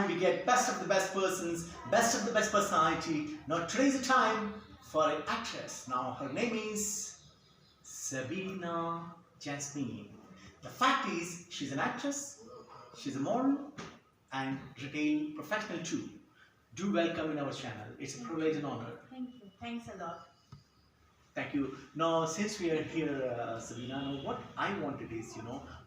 time we get best of the best persons, best of the best personality. Now today's the time for an actress. Now her name is Sabina Jasmine. The fact is, she's an actress, she's a model, and retail professional too. Do welcome in our channel. It's a privilege and honor. Thank you. Thanks a lot. Thank you. Now, since we are here, Sabina, now what I wanted is, a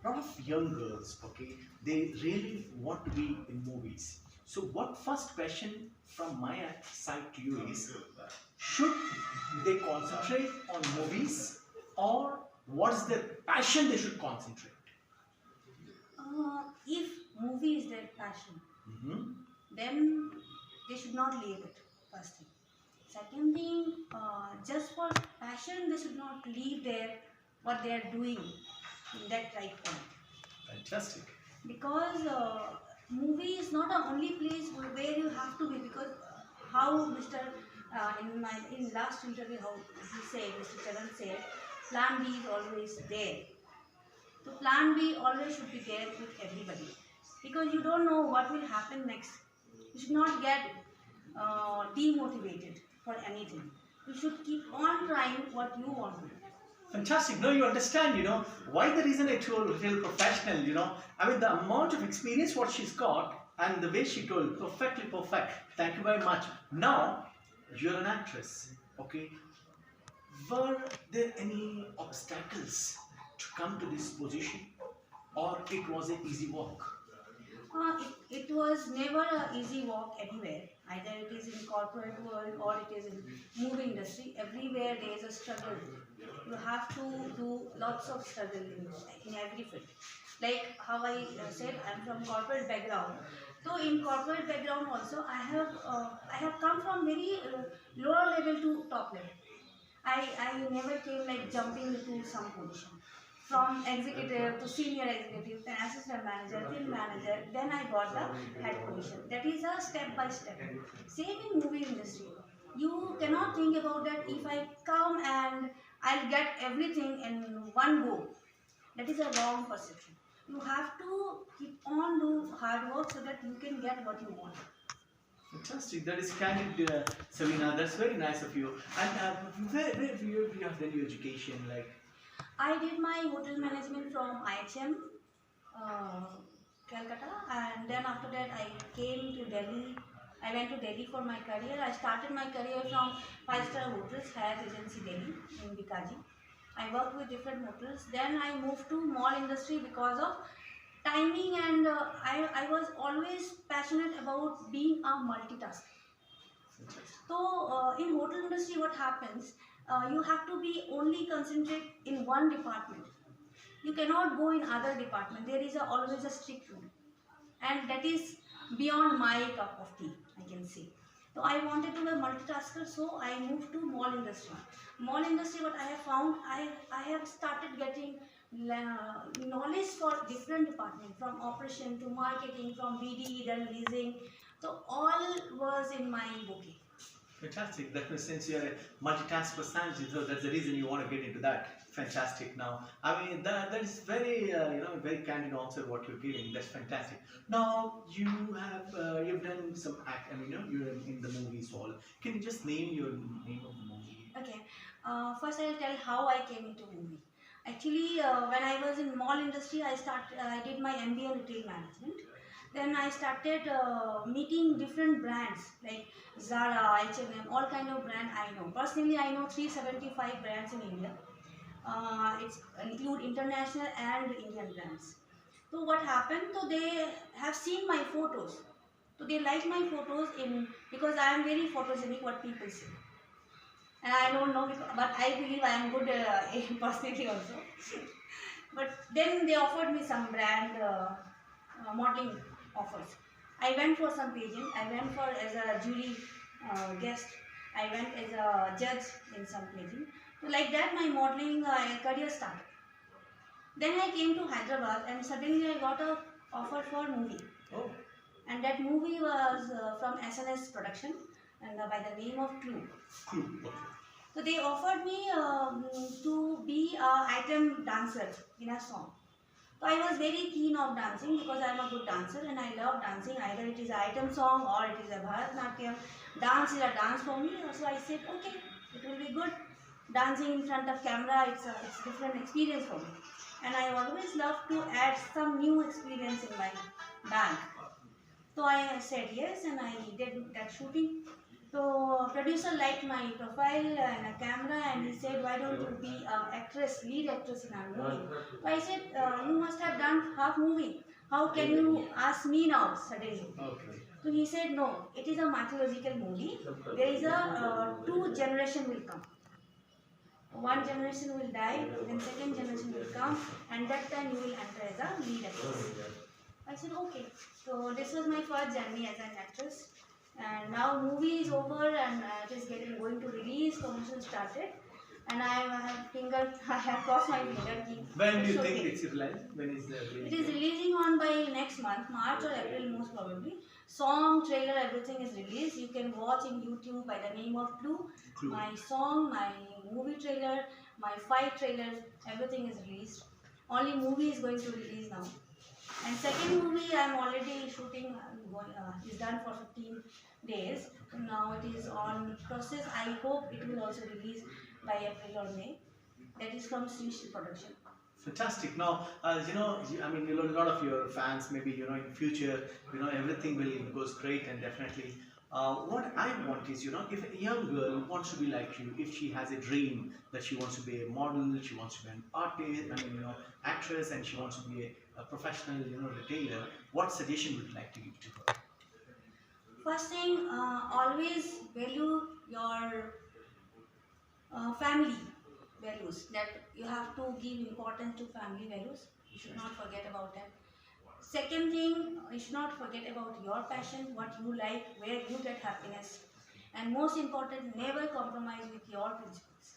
lot of young girls, okay, they really want to be in movies. So, what first question from my side to you is, should they concentrate on movies, or what is their passion they should concentrate? If movie is their passion, Mm-hmm. then they should not leave it. First thing. Second thing, just for passion, they should not leave what they are doing in that right point. Fantastic. Because movie is not the only place where you have to be. Because how Mr. In last interview, how he said, Mr. Charan said, plan B is always there. So plan B always should be there with everybody, because you don't know what will happen next. You should not get demotivated for anything. You should keep on trying what you want to do. Fantastic. No, you understand, why the reason I told retail professional, I mean, the amount of experience what she's got and the way she told, perfectly perfect. Thank you very much. Now, you're an actress, okay? Were there any obstacles to come to this position, or it was an easy walk? It was never an easy walk anywhere. Either it is in corporate world or it is in movie industry. Everywhere there is a struggle. You have to do lots of struggle in every field. Like how I said, I'm from corporate background. So in corporate background also, I have come from very lower level to top level. I never came like jumping into some position. From executive to senior executive, then assistant manager, team manager, then I got the head position. That is a step by step. Same in movie industry. You cannot think about that if I come and I'll get everything in one go. That is a wrong perception. You have to keep on do hard work so that you can get what you want. Fantastic. That is candid, Sabina. That's very nice of you. And where you have done your education? Like, I did my hotel management from IHM, Calcutta, and then after that I came to Delhi. I went to Delhi for my career. I started my career from 5-star hotels, Hyatt Regency Delhi in Bikaji. I worked with different hotels. Then I moved to mall industry because of timing, and I was always passionate about being a multitasker. fantastic. So in hotel industry, what happens? You have to be only concentrate in one department. You cannot go in other department. There is always a strict rule, and that is beyond my cup of tea, I can say. So I wanted to be a multitasker, so I moved to mall industry. Mall industry, what I have found, I have started getting knowledge for different departments, from operation to marketing, from BD, then leasing. So all was in my bouquet. Fantastic. That means since you're a multitask personality, so that's the reason you want to get into that. Fantastic. Now, I mean, that is very, very candid answer what you're giving. That's fantastic. Now, you've done some act. I mean, you're in the movies all. Can you just name your name of the movie? Okay. First, I'll tell how I came into movie. Actually, when I was in mall industry, I did my MBA in retail management. Then I started meeting different brands like Zara, H&M, all kind of brand I know. Personally, I know 375 brands in India. It's include international and Indian brands. So what happened? So they have seen my photos. So they like my photos because I am very photogenic. What people say. And I don't know, but I believe I am good personally also. But then they offered me some brand modeling offers. I went for some pageant. I went for as a jury guest. I went as a judge in some pageant. So like that, my modeling career started. Then I came to Hyderabad, and suddenly I got a offer for movie. Oh, And that movie was from SNS production, and by the name of Clue. cool. Okay. So they offered me to be an item dancer in a song. So I was very keen of dancing because I am a good dancer and I love dancing. Either it is an item song or it is a Bharatanatyam. Dance is a dance for me. So I said, okay, it will be good. Dancing in front of camera, it's a different experience for me. And I always love to add some new experience in my bag. So I said yes and I did that shooting. So producer liked my profile and a camera and he said, why don't you be an actress, lead actress in our movie? So I said, you must have done half movie. How can you ask me now suddenly? Okay. So he said, no, it is a mythological movie. There is a two generation will come. One generation will die, then second generation will come, and that time you will enter as a lead actress. I said, okay. So this was my first journey as an actress. And now movie is over and it is going to release, promotion started. And I have crossed my finger. When do you think it's released? When is the release? It is releasing on by next month, March or April most probably. Song, trailer, everything is released. You can watch in YouTube by the name of Clue. My song, my movie trailer, my fight trailer, everything is released. Only movie is going to release now. And second movie I am already shooting, is done for 15 days. Now it is on process. I hope it will also release by April or May. That is from Srish Production. Fantastic. Now, I mean, a lot of your fans, maybe, in future, everything will goes great and definitely. What I want is, if a young girl wants to be like you, if she has a dream that she wants to be a model, she wants to be an artist, actress, and she wants to be a professional, retailer, what suggestion would you like to give to her? First thing, always value your family values. That you have to give importance to family values. You should not forget about that. Second thing, you should not forget about your passion, what you like, where you get happiness. And most important, never compromise with your principles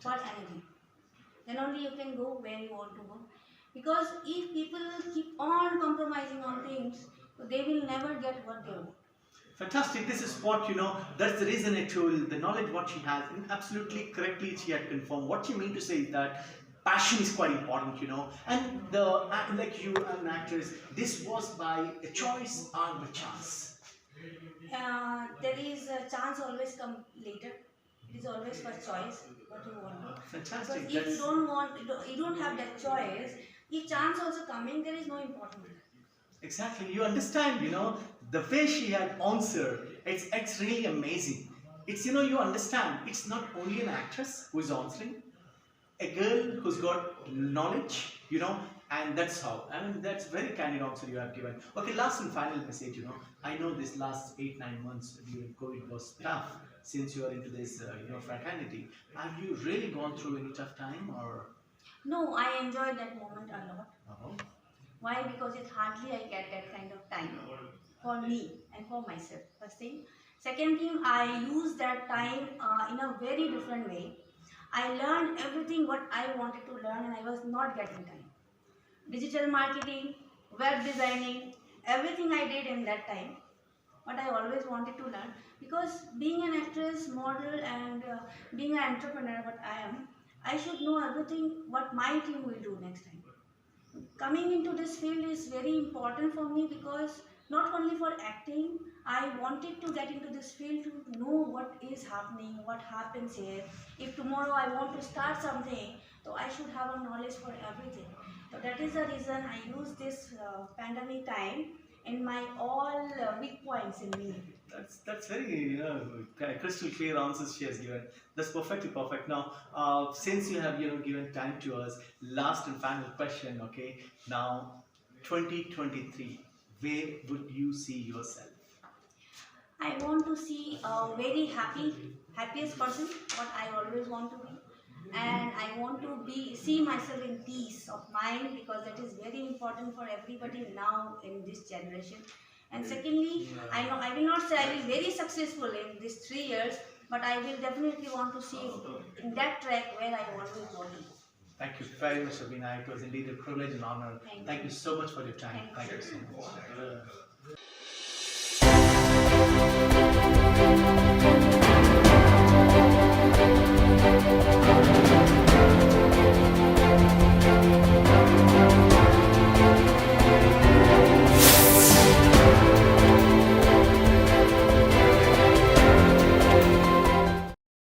for anything. Then only you can go where you want to go. Because if people keep on compromising on things, they will never get what they want. Fantastic. This is what, that's the reason I told the knowledge what she has. And absolutely correctly she had confirmed. What you mean to say is that passion is quite important, And like you, an actress, this was by a choice or by chance? There is a chance always come later. It is always first choice what you want. Fantastic. Because if you don't have that choice, if chance also coming, there is no importance. Exactly. You understand, the way she had answered, it's really amazing. It's, you understand, it's not only an actress who is answering, a girl who's got knowledge, and that's how. I mean, that's very candid answer you have given. Okay, last and final message, I know this last 8-9 months during COVID was tough since you are into this, fraternity. Have you really gone through any tough time or? No, I enjoyed that moment a lot. Uh-huh. Why? Because it hardly I get that kind of time for me and for myself. First thing. Second thing, I use that time in a very different way. I learned everything what I wanted to learn and I was not getting time. Digital marketing, web designing, everything I did in that time. What I always wanted to learn. Because being an actress, model and being an entrepreneur, what I am, I should know everything what my team will do next time. Coming into this field is very important for me because not only for acting, I wanted to get into this field to know what is happening, what happens here. If tomorrow I want to start something, so I should have a knowledge for everything. So that is the reason I use this pandemic time in my all weak points in me. That's very crystal clear answers she has given. That's perfectly perfect. Now, since you have given time to us, last and final question. Okay, now 2023, where would you see yourself? I want to see a very happiest person, what I always want to be. And I want to see myself in peace of mind because that is very important for everybody now in this generation. And secondly, I know I will not say I will be very successful in these 3 years, but I will definitely want to see in that track where I always want to go. Thank you very much, Abhina. It was indeed a privilege and honor. Thank you so much for your time. Thank Thank you so much.